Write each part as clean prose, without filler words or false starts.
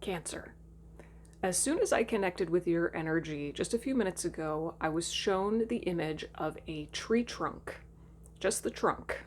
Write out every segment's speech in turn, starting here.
Cancer. As soon as I connected with your energy just a few minutes ago, I was shown the image of a tree trunk, just the trunk.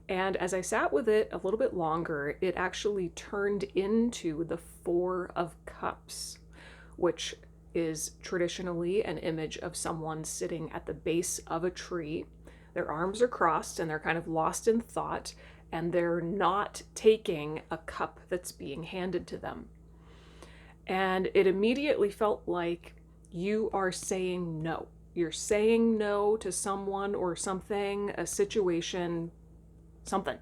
And as I sat with it a little bit longer, it actually turned into the Four of Cups, which is traditionally an image of someone sitting at the base of a tree. Their arms are crossed and they're kind of lost in thought, and they're not taking a cup that's being handed to them. And it immediately felt like you are saying no. You're saying no to someone or something, a situation, something.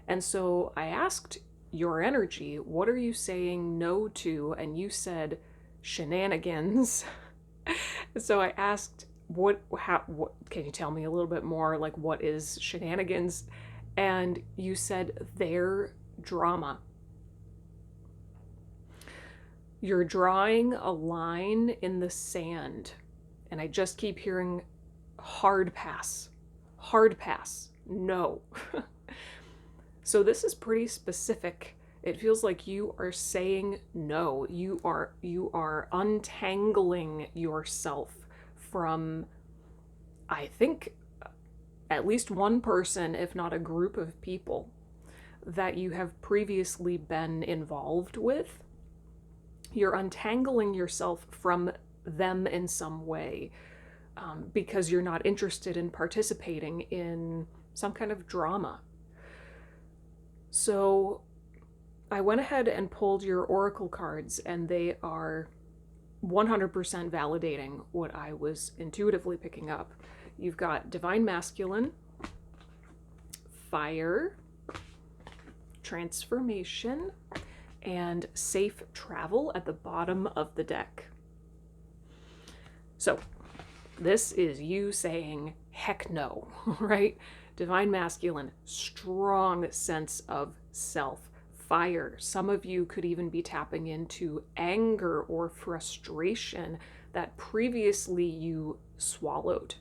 And so I asked your energy, what are you saying no to? And you said shenanigans. So I asked, what can you tell me a little bit more? Like, what is shenanigans? And you said their drama. You're drawing a line in the sand, and I just keep hearing hard pass, no. So this is pretty specific. It feels like you are saying no. You are untangling yourself from, I think, at least one person, if not a group of people that you have previously been involved with. You're untangling yourself from them in some way, because you're not interested in participating in some kind of drama. So I went ahead and pulled your oracle cards, and they are 100% validating what I was intuitively picking up. You've got Divine Masculine, Fire, Transformation, and Safe Travel at the bottom of the deck. So this is you saying heck no, right? Divine Masculine, strong sense of self. Fire, some of you could even be tapping into anger or frustration that previously you swallowed.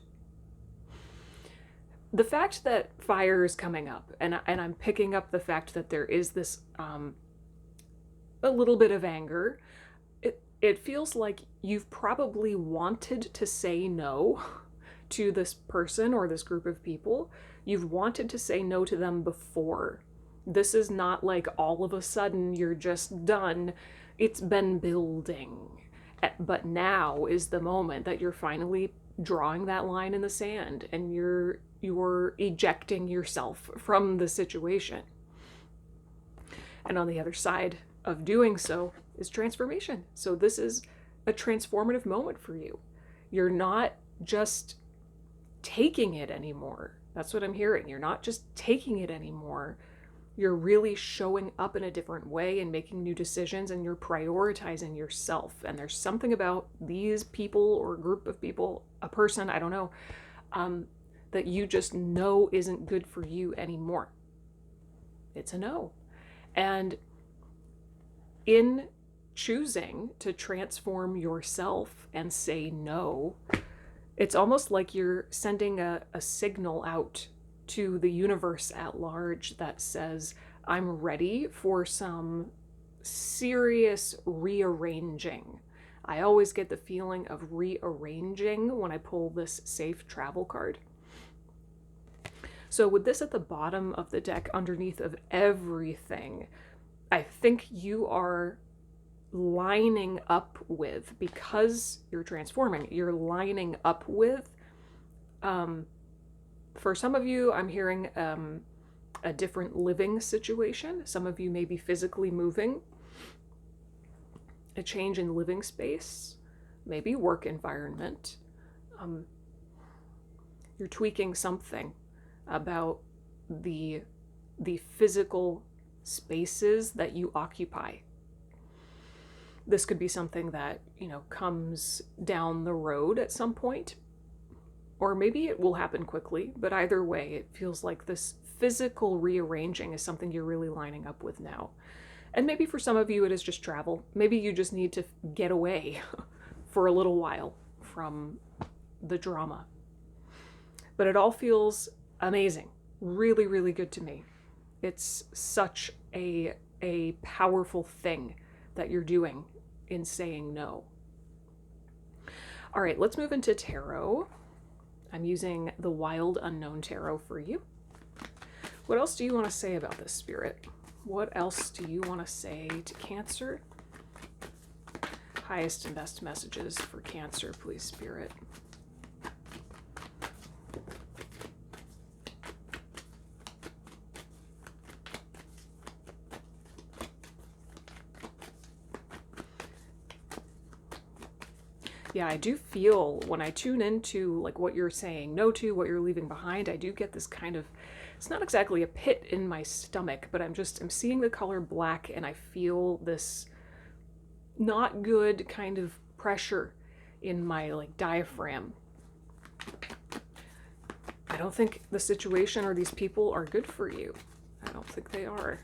The fact that fire is coming up, and I'm picking up the fact that there is this a little bit of anger. It feels like you've probably wanted to say no to this person or this group of people. You've wanted to say no to them before. This is not like all of a sudden you're just done. It's been building. But now is the moment that you're finally drawing that line in the sand, and you're ejecting yourself from the situation. And on the other side of doing so is transformation. So this is a transformative moment for you. You're not just taking it anymore. That's what I'm hearing. You're not just taking it anymore. You're really showing up in a different way and making new decisions, and you're prioritizing yourself. And there's something about these people or group of people, a person, I don't know, that you just know isn't good for you anymore. It's a no. And in choosing to transform yourself and say no, it's almost like you're sending a signal out to the universe at large that says, I'm ready for some serious rearranging. I always get the feeling of rearranging when I pull this safe travel card. So with this at the bottom of the deck, underneath of everything, I think you are lining up with, because you're transforming, you're lining up with, for some of you, I'm hearing a different living situation. Some of you may be physically moving, a change in living space, maybe work environment. You're tweaking something about the physical spaces that you occupy. This could be something that, comes down the road at some point, or maybe it will happen quickly, but either way, it feels like this physical rearranging is something you're really lining up with now. And maybe for some of you, it is just travel. Maybe you just need to get away for a little while from the drama. But it all feels amazing. Really, really good to me. It's such a powerful thing that you're doing in saying no. All right, let's move into tarot. I'm using the Wild Unknown Tarot for you. What else do you want to say about this, Spirit? What else do you want to say to Cancer? Highest and best messages for Cancer, please, Spirit. Yeah, I do feel when I tune into like what you're saying no to, what you're leaving behind, I do get this kind of, it's not exactly a pit in my stomach, but I'm seeing the color black and I feel this not good kind of pressure in my like diaphragm. I don't think the situation or these people are good for you. I don't think they are.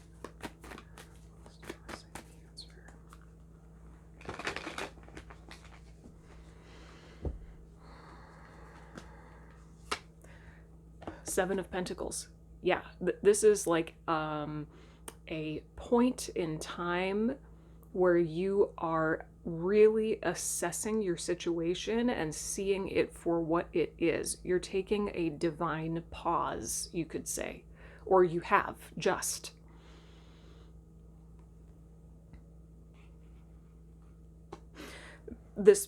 Seven of Pentacles. Yeah, this is like a point in time where you are really assessing your situation and seeing it for what it is. You're taking a divine pause, you could say, or you have just. This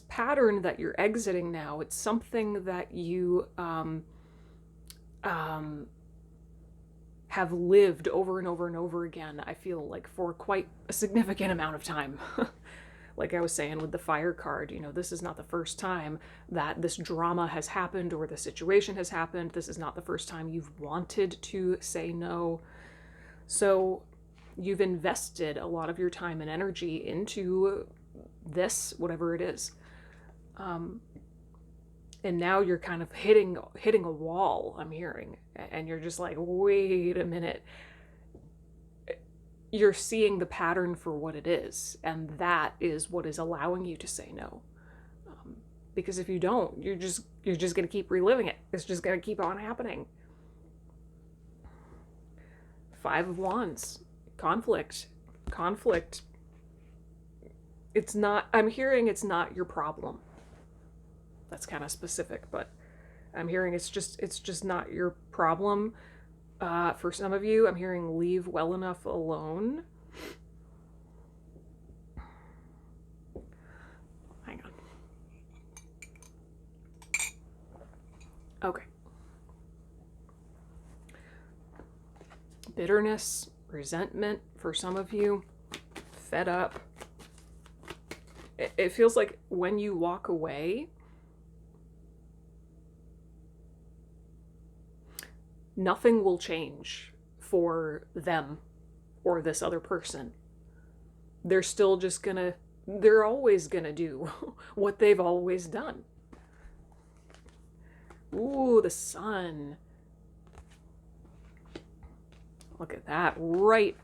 pattern that you're exiting now, it's something that you have lived over and over and over again, I feel like, for quite a significant amount of time. Like I was saying with the Fire card, you know, this is not the first time that this drama has happened or the situation has happened. This is not the first time you've wanted to say no. So you've invested a lot of your time and energy into this, whatever it is. And now you're kind of hitting a wall, I'm hearing, and you're just like, wait a minute. You're seeing the pattern for what it is, and that is what is allowing you to say no. Because if you don't, you're just going to keep reliving it. It's just going to keep on happening. Five of Wands, conflict. It's not, I'm hearing it's not your problem. That's kind of specific, but I'm hearing it's just not your problem. For some of you, I'm hearing leave well enough alone. Hang on. Okay. Bitterness, resentment for some of you, fed up. It feels like when you walk away, nothing will change for them or this other person. They're still just gonna, they're always gonna do what they've always done. Ooh, the Sun. Look at that, right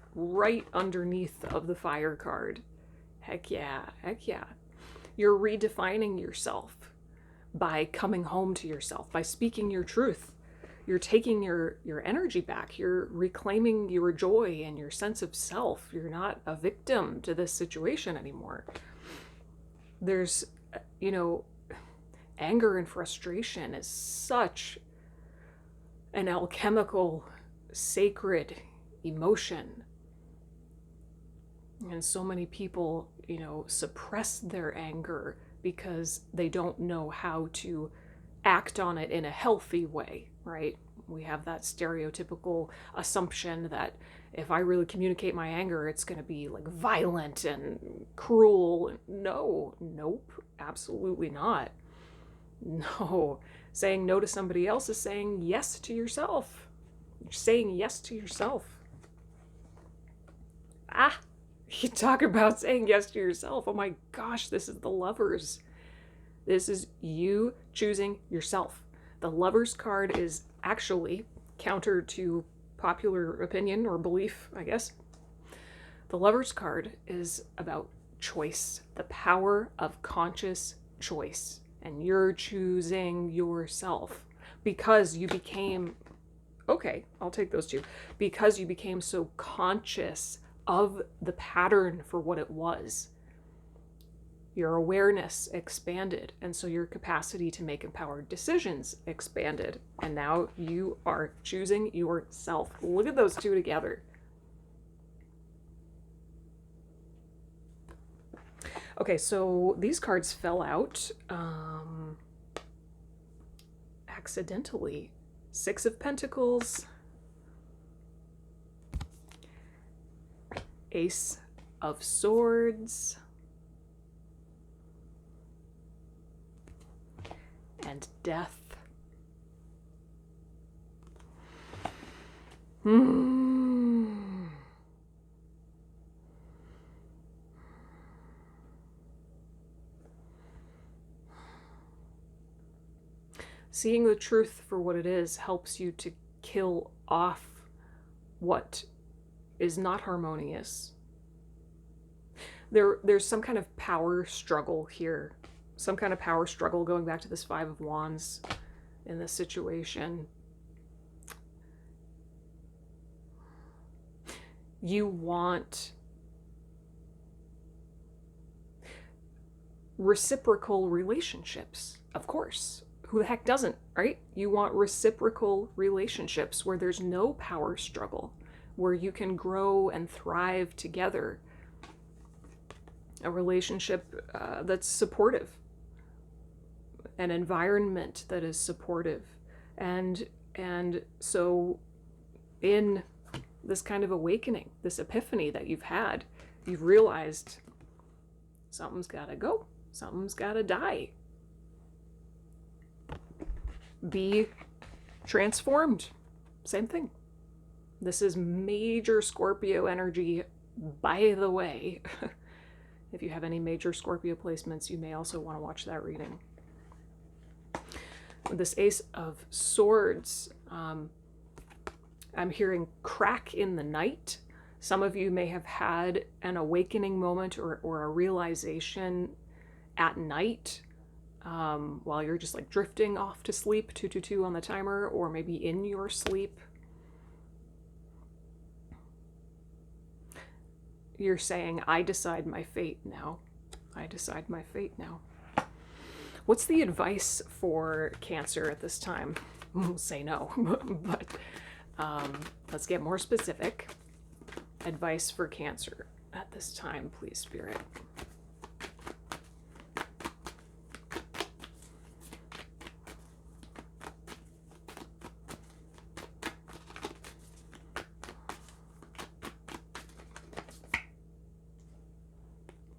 underneath of the Fire card. Heck yeah. You're redefining yourself by coming home to yourself, by speaking your truth. You're taking your energy back. You're reclaiming your joy and your sense of self. You're not a victim to this situation anymore. There's, you know, anger and frustration is such an alchemical, sacred emotion. And so many people, you know, suppress their anger because they don't know how to act on it in a healthy way, right? We have that stereotypical assumption that if I really communicate my anger, it's going to be like violent and cruel. No, nope, absolutely not. No, saying no to somebody else is saying yes to yourself. You're saying yes to yourself. Ah, you talk about saying yes to yourself. Oh my gosh, this is the Lovers. This is you choosing yourself. The Lovers card is actually counter to popular opinion or belief, I guess. The Lovers card is about choice, the power of conscious choice. And you're choosing yourself because you became, okay, I'll take those two, because you became so conscious of the pattern for what it was. Your awareness expanded, and so your capacity to make empowered decisions expanded. And now you are choosing yourself. Look at those two together. Okay, so these cards fell out accidentally. Six of Pentacles, Ace of Swords, and Death. Seeing the truth for what it is helps you to kill off what is not harmonious. There's some kind of power struggle here. Some kind of power struggle going back to this Five of Wands in this situation. You want reciprocal relationships, of course. Who the heck doesn't, right? You want reciprocal relationships where there's no power struggle, where you can grow and thrive together. A relationship that's supportive, an environment that is supportive. And so in this kind of awakening, this epiphany that you've had, you've realized something's gotta go, something's gotta die. Be transformed. Same thing. This is major Scorpio energy, by the way. If you have any major Scorpio placements, you may also want to watch that reading. This Ace of Swords, I'm hearing crack in the night. Some of you may have had an awakening moment or a realization at night, while you're just like drifting off to sleep, 222 on the timer, or maybe in your sleep. You're saying, I decide my fate now. I decide my fate now. What's the advice for Cancer at this time? We'll say no, but let's get more specific. Advice for Cancer at this time, please, Spirit.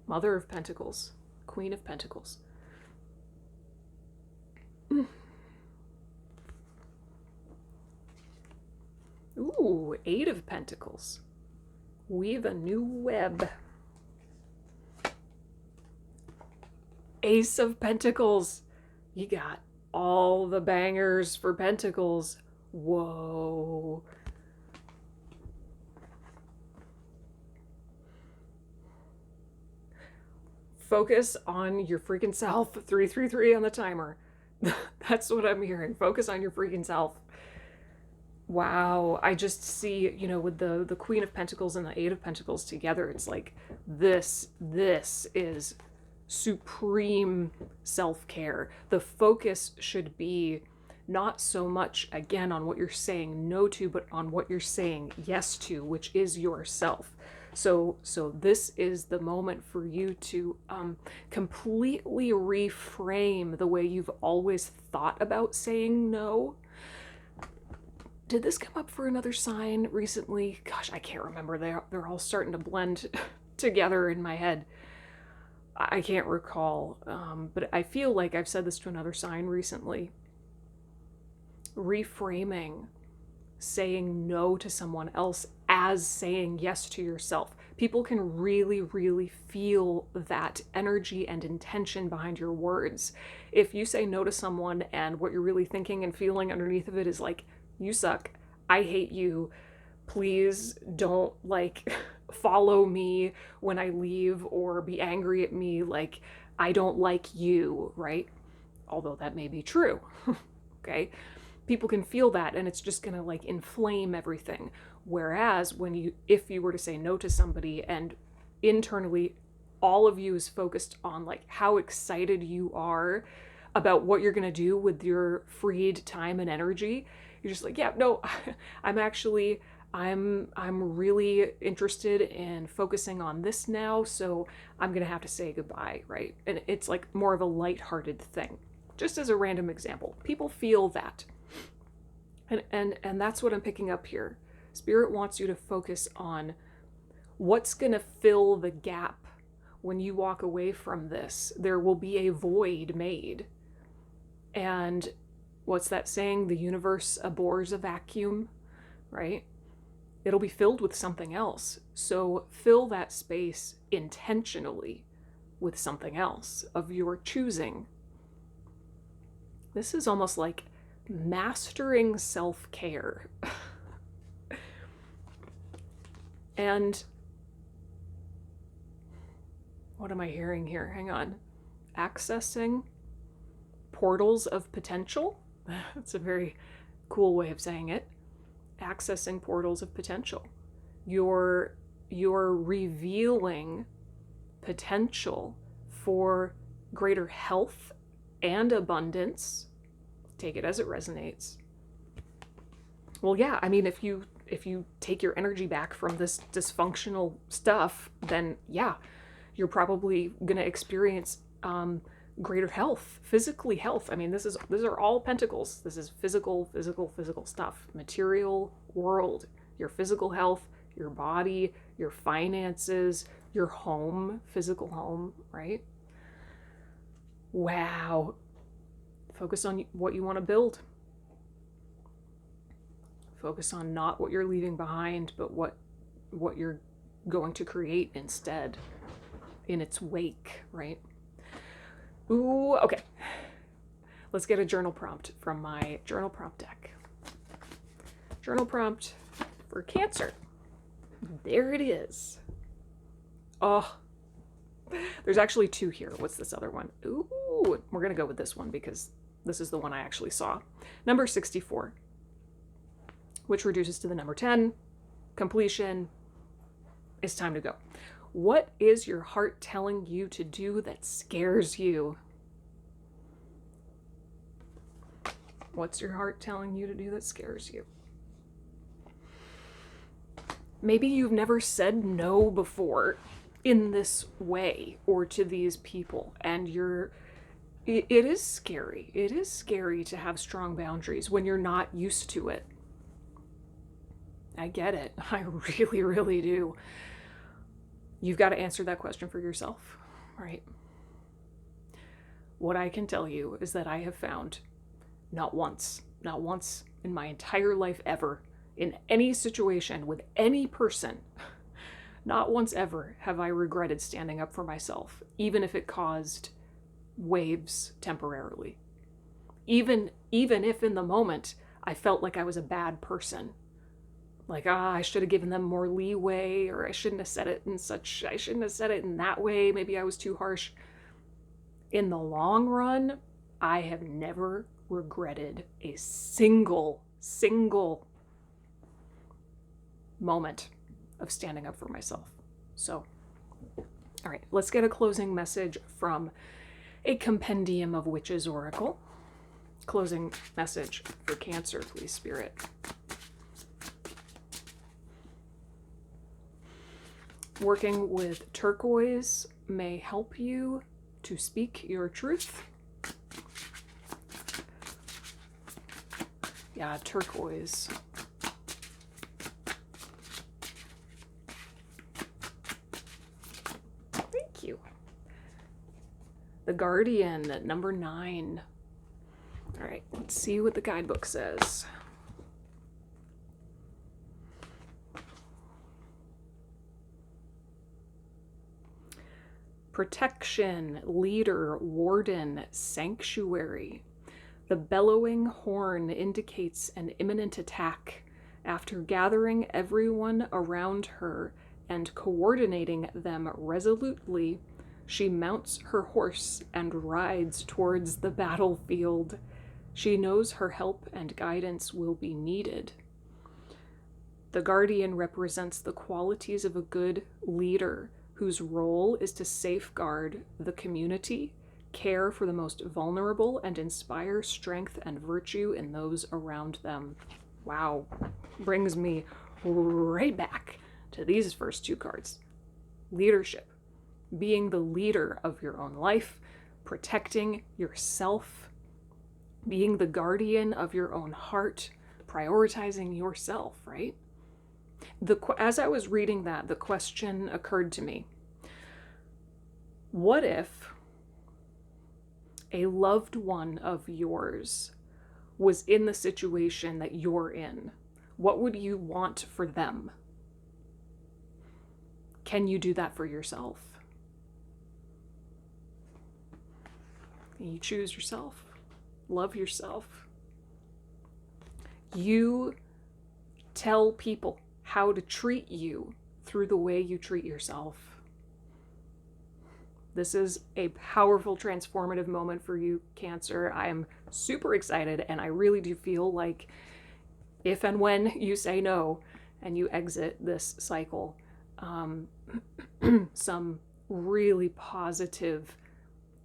Mother of Pentacles, Queen of Pentacles. Ooh, Eight of Pentacles. Weave a new web. Ace of Pentacles. You got all the bangers for Pentacles. Whoa. Focus on your freaking self. 333 on the timer. That's what I'm hearing. Focus on your freaking self. Wow. I just see, you know, with the Queen of Pentacles and the Eight of Pentacles together, it's like this is supreme self-care. The focus should be not so much, again, on what you're saying no to, but on what you're saying yes to, which is yourself. So this is the moment for you to completely reframe the way you've always thought about saying no. Did this come up for another sign recently? Gosh, I can't remember. They're all starting to blend together in my head. I can't recall, but I feel like I've said this to another sign recently. Reframing saying no to someone else as saying yes to yourself. People can really, really feel that energy and intention behind your words. If you say no to someone and what you're really thinking and feeling underneath of it is like, you suck, I hate you, please don't like follow me when I leave or be angry at me, like I don't like you, right? Although that may be true. Okay, people can feel that and it's just gonna like inflame everything. Whereas if you were to say no to somebody and internally all of you is focused on like how excited you are about what you're going to do with your freed time and energy, you're just like, yeah, no, I'm really interested in focusing on this now, so I'm going to have to say goodbye, right? And it's like more of a lighthearted thing. Just as a random example, people feel that. And that's what I'm picking up here. Spirit wants you to focus on what's going to fill the gap when you walk away from this. There will be a void made. And what's that saying? The universe abhors a vacuum, right? It'll be filled with something else. So fill that space intentionally with something else of your choosing. This is almost like mastering self-care. And what am I hearing here? Hang on. Accessing portals of potential. That's a very cool way of saying it. Accessing portals of potential. You're revealing potential for greater health and abundance. Take it as it resonates. Well, yeah, I mean, if you take your energy back from this dysfunctional stuff, then yeah, you're probably going to experience greater health, physically health. I mean, these are all pentacles. This is physical stuff. Material world, your physical health, your body, your finances, your home, physical home, right? Wow. Focus on what you want to build. Focus on not what you're leaving behind, but what you're going to create instead in its wake, right? Ooh, okay. Let's get a journal prompt from my journal prompt deck. Journal prompt for Cancer. There it is. Oh, there's actually two here. What's this other one? Ooh, we're going to go with this one because this is the one I actually saw. Number 64, which reduces to the number 10. Completion. It's time to go. What is your heart telling you to do that scares you? What's your heart telling you to do that scares you? Maybe you've never said no before in this way or to these people, and it is scary. It is scary to have strong boundaries when you're not used to it. I get it. I really, really do. You've got to answer that question for yourself, right? What I can tell you is that I have found not once in my entire life ever, in any situation with any person, not once ever have I regretted standing up for myself, even if it caused waves temporarily. Even if in the moment I felt like I was a bad person. Like, I should have given them more leeway, or I shouldn't have said it in that way. Maybe I was too harsh. In the long run, I have never regretted a single moment of standing up for myself. So, all right, let's get a closing message from a compendium of witches oracle. Closing message for Cancer, please, Spirit. Working with turquoise may help you to speak your truth. Yeah, turquoise. Thank you. The Guardian at number 9. All right, let's see what the guidebook says. Protection, leader, warden, sanctuary. The bellowing horn indicates an imminent attack. After gathering everyone around her and coordinating them resolutely, she mounts her horse and rides towards the battlefield. She knows her help and guidance will be needed. The Guardian represents the qualities of a good leader whose role is to safeguard the community, care for the most vulnerable, and inspire strength and virtue in those around them. Wow. Brings me right back to these first two cards. Leadership. Being the leader of your own life, protecting yourself, being the guardian of your own heart, prioritizing yourself, right? As I was reading that, the question occurred to me. What if a loved one of yours was in the situation that you're in? What would you want for them? Can you do that for yourself? You choose yourself. Love yourself. You tell people how to treat you through the way you treat yourself. This is a powerful, transformative moment for you, Cancer. I am super excited, and I really do feel like if and when you say no and you exit this cycle, some really positive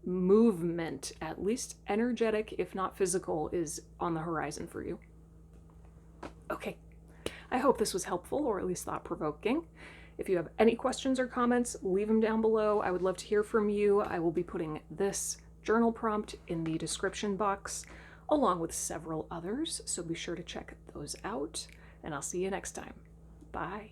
movement, at least energetic, if not physical, is on the horizon for you. Okay, I hope this was helpful, or at least thought-provoking. If you have any questions or comments, leave them down below. I would love to hear from you. I will be putting this journal prompt in the description box, along with several others, so be sure to check those out, and I'll see you next time. Bye.